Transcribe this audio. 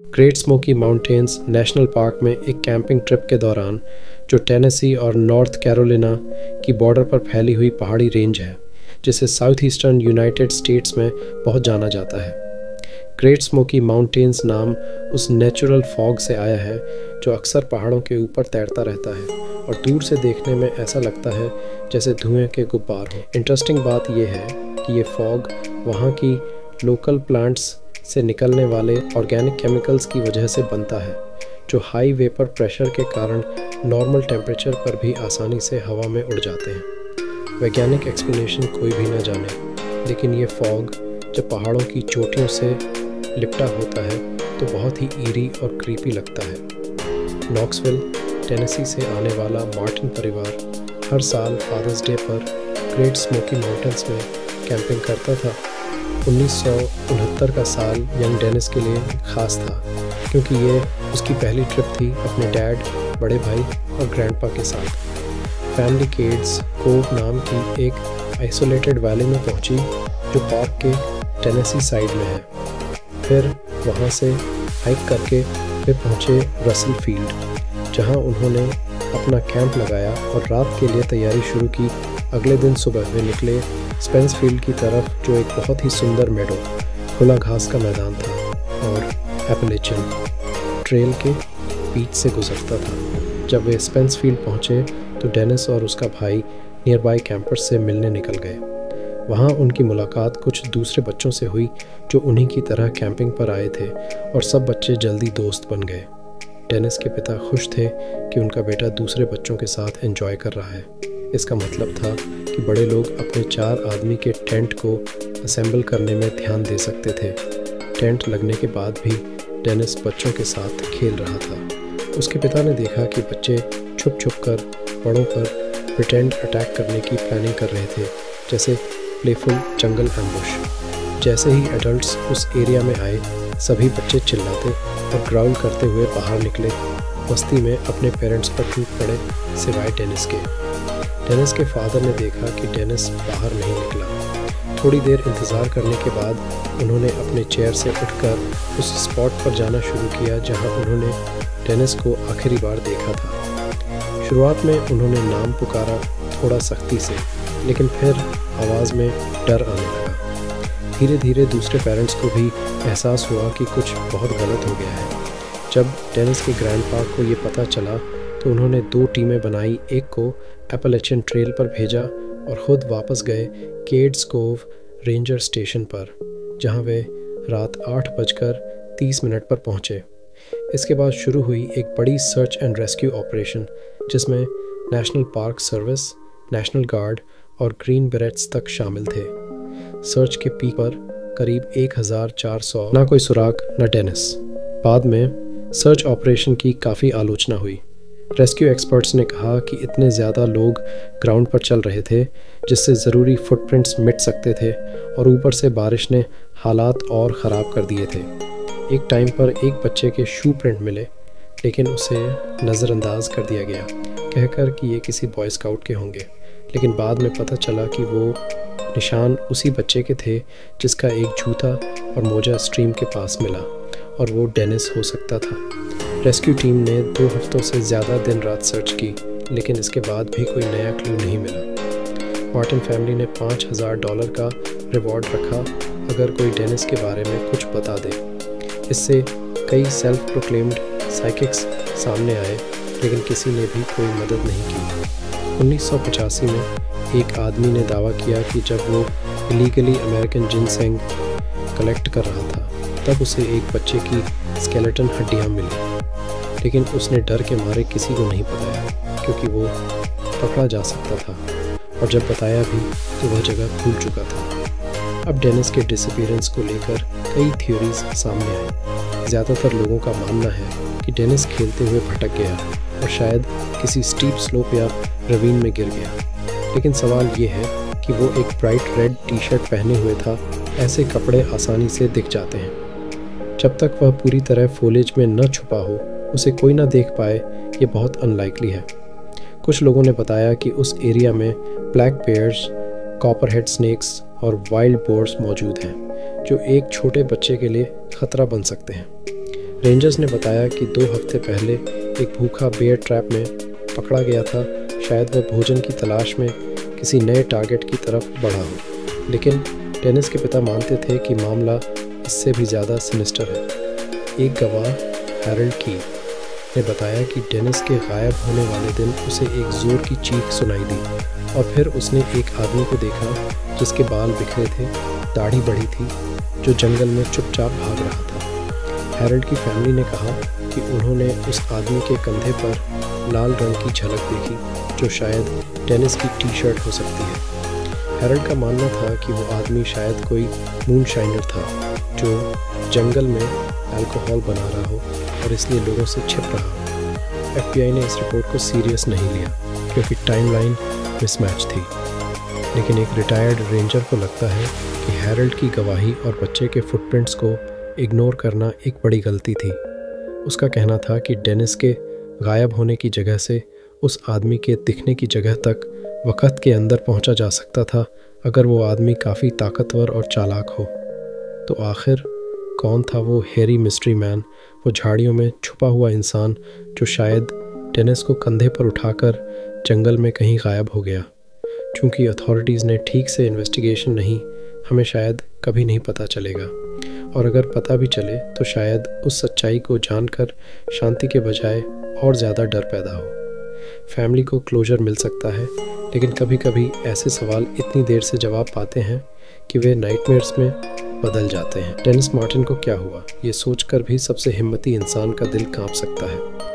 Great smoky mountains national park में एक camping trip के दौरान, जो टेनेसी और नॉर्थ कैरोलिना की बॉर्डर पर फैली हुई पहाड़ी रेंज है, जिसे साउथ ईस्टर्न यूनाइटेड स्टेट्स में बहुत जाना जाता है। ग्रेट स्मोकी माउंटेन्स नाम उस नेचुरल फॉग से आया है जो अक्सर पहाड़ों के ऊपर तैरता रहता है और दूर से देखने में ऐसा लगता है जैसे धुएं के गुब्बार हो। इंटरेस्टिंग बात यह है कि ये फॉग वहाँ की लोकल प्लांट्स से निकलने वाले ऑर्गेनिक केमिकल्स की वजह से बनता है, जो हाई वेपर प्रेशर के कारण नॉर्मल टेम्परेचर पर भी आसानी से हवा में उड़ जाते हैं। वैज्ञानिक एक्सप्लेनेशन कोई भी ना जाने, लेकिन ये फॉग जब पहाड़ों की चोटियों से लिपटा होता है तो बहुत ही ईरी और क्रीपी लगता है। नॉक्सविल, टेनेसी से आने वाला मार्टिन परिवार हर साल फादर्स डे पर ग्रेट स्मोकी माउंटेन्स में कैंपिंग करता था। 1969 का साल यंग डेनिस के लिए ख़ास था, क्योंकि ये उसकी पहली ट्रिप थी अपने डैड, बड़े भाई और ग्रैंडपा के साथ। फैमिली केड्स कोव नाम की एक आइसोलेटेड वैली में पहुंची, जो पार्क के टेनेसी साइड में है। फिर वहां से हाइक करके वे पहुंचे रसल फील्ड, जहां उन्होंने अपना कैंप लगाया और रात के लिए तैयारी शुरू की। अगले दिन सुबह वे निकले स्पेंस फील्ड की तरफ, जो एक बहुत ही सुंदर मेडो, खुला घास का मैदान था और एपलेचियन ट्रेल के बीच से गुजरता था। जब वे स्पेंस फील्ड पहुंचे तो डेनिस और उसका भाई नियर बाय कैंपर्स से मिलने निकल गए। वहां उनकी मुलाकात कुछ दूसरे बच्चों से हुई जो उन्हीं की तरह कैंपिंग पर आए थे, और सब बच्चे जल्दी दोस्त बन गए। डेनिस के पिता खुश थे कि उनका बेटा दूसरे बच्चों के साथ एंजॉय कर रहा है। इसका मतलब था कि बड़े लोग अपने 4 आदमी के टेंट को असेंबल करने में ध्यान दे सकते थे। टेंट लगने के बाद भी डेनिस बच्चों के साथ खेल रहा था। उसके पिता ने देखा कि बच्चे छुप छुप कर बड़ों पर प्रिटेंड अटैक करने की प्लानिंग कर रहे थे, जैसे प्लेफुल जंगल एम्बुश। जैसे ही एडल्ट्स उस एरिया में आए, सभी बच्चे चिल्लाते और ग्राउल करते हुए बाहर निकले। मस्ती में अपने पेरेंट्स पर टूट पड़े, सिवाय डेनिस के। डेनिस के फादर ने देखा कि डेनिस बाहर नहीं निकला। थोड़ी देर इंतज़ार करने के बाद उन्होंने अपने चेयर से उठकर उस स्पॉट पर जाना शुरू किया जहां उन्होंने डेनिस को आखिरी बार देखा था। शुरुआत में उन्होंने नाम पुकारा, थोड़ा सख्ती से, लेकिन फिर आवाज़ में डर आने लगा। धीरे धीरे दूसरे पेरेंट्स को भी एहसास हुआ कि कुछ बहुत गलत हो गया है। जब डेनिस के ग्रैंडपा को ये पता चला तो उन्होंने 2 टीमें बनाई। एक को एपलेचियन ट्रेल पर भेजा और ख़ुद वापस गए केड्स कोव रेंजर स्टेशन पर, जहां वे रात 8:30 पर पहुंचे। इसके बाद शुरू हुई एक बड़ी सर्च एंड रेस्क्यू ऑपरेशन, जिसमें national park service, national guard और ग्रीन बेरेट्स तक शामिल थे। सर्च के पीक पर करीब 1400, ना कोई सुराग न डेनिस। बाद में सर्च ऑपरेशन की काफ़ी आलोचना हुई। रेस्क्यू एक्सपर्ट्स ने कहा कि इतने ज़्यादा लोग ग्राउंड पर चल रहे थे जिससे ज़रूरी फुटप्रिंट्स मिट सकते थे, और ऊपर से बारिश ने हालात और ख़राब कर दिए थे। एक टाइम पर एक बच्चे के शू प्रिंट मिले, लेकिन उसे नज़रअंदाज कर दिया गया, कहकर कि ये किसी बॉय स्काउट के होंगे। लेकिन बाद में पता चला कि वो निशान उसी बच्चे के थे जिसका एक जूता और मोजा स्ट्रीम के पास मिला, और वो डेनिस हो सकता था। रेस्क्यू टीम ने 2 हफ्तों से ज़्यादा दिन रात सर्च की, लेकिन इसके बाद भी कोई नया क्लू नहीं मिला। मार्टिन फैमिली ने $5000 का रिवॉर्ड रखा अगर कोई डेनिस के बारे में कुछ बता दे। इससे कई सेल्फ प्रोक्लेम्ड साइकिक्स सामने आए, लेकिन किसी ने भी कोई मदद नहीं की। 1985 में एक आदमी ने दावा किया कि जब वो इलीगली अमेरिकन जिनसेंग कलेक्ट कर रहा था, तब उसे एक बच्चे की स्केलेटन हड्डियाँ मिली, लेकिन उसने डर के मारे किसी को नहीं बताया, क्योंकि वो पकड़ा जा सकता था, और जब बताया भी तो वह जगह खुल चुका था। अब डेनिस के डिसअपीयरेंस को लेकर कई थ्योरीज सामने आई। ज़्यादातर लोगों का मानना है कि डेनिस खेलते हुए भटक गया और शायद किसी स्टीप स्लोप या रवीन में गिर गया। लेकिन सवाल ये है कि वो एक ब्राइट रेड टी-शर्ट पहने हुए था। ऐसे कपड़े आसानी से दिख जाते हैं। जब तक वह पूरी तरह फोलेज में न छुपा हो, उसे कोई ना देख पाए, ये बहुत अनलाइकली है। कुछ लोगों ने बताया कि उस एरिया में ब्लैक बेयर्स, कॉपरहेड स्नेक्स और वाइल्ड बोर्स मौजूद हैं, जो एक छोटे बच्चे के लिए खतरा बन सकते हैं। रेंजर्स ने बताया कि 2 हफ्ते पहले एक भूखा बेयर ट्रैप में पकड़ा गया था। शायद वह भोजन की तलाश में किसी नए टारगेट की तरफ बढ़ा हो, लेकिन डेनिस के पिता मानते थे कि मामला इससे भी ज़्यादा सिनिस्टर है। एक गवाह हैरल्ड की ने बताया कि डेनिस के गायब होने वाले दिन उसे एक ज़ोर की चीख सुनाई दी और फिर उसने एक आदमी को देखा जिसके बाल बिखरे थे, दाढ़ी बड़ी थी, जो जंगल में चुपचाप भाग रहा था। हैरल्ड की फैमिली ने कहा कि उन्होंने उस आदमी के कंधे पर लाल रंग की झलक देखी, जो शायद डेनिस की टी-शर्ट हो सकती है। हैरल्ड का मानना था कि वो आदमी शायद कोई मूनशाइनर था, जो जंगल में अल्कोहल बना रहा हो और इसलिए लोगों से छिप रहा हो। FBI ने इस रिपोर्ट को सीरियस नहीं लिया क्योंकि टाइमलाइन मिसमैच थी, लेकिन एक रिटायर्ड रेंजर को लगता है कि हैरल्ड की गवाही और बच्चे के फुटप्रिंट्स को इग्नोर करना एक बड़ी गलती थी। उसका कहना था कि डेनिस के गायब होने की जगह से उस आदमी के दिखने की जगह तक वक़्त के अंदर पहुंचा जा सकता था अगर वो आदमी काफ़ी ताकतवर और चालाक हो। तो आखिर कौन था वो हेरी मिस्ट्री मैन, वो झाड़ियों में छुपा हुआ इंसान जो शायद डेनिस को कंधे पर उठाकर जंगल में कहीं गायब हो गया? चूँकि अथॉरिटीज़ ने ठीक से इन्वेस्टिगेशन नहीं, हमें शायद कभी नहीं पता चलेगा, और अगर पता भी चले तो शायद उस सच्चाई को जानकर शांति के बजाय और ज़्यादा डर पैदा हो। फैमिली को क्लोजर मिल सकता है, लेकिन कभी कभी ऐसे सवाल इतनी देर से जवाब पाते हैं कि वे नाइटमेयर्स में बदल जाते हैं। डेनिस मार्टिन को क्या हुआ, ये सोचकर भी सबसे हिम्मती इंसान का दिल कांप सकता है।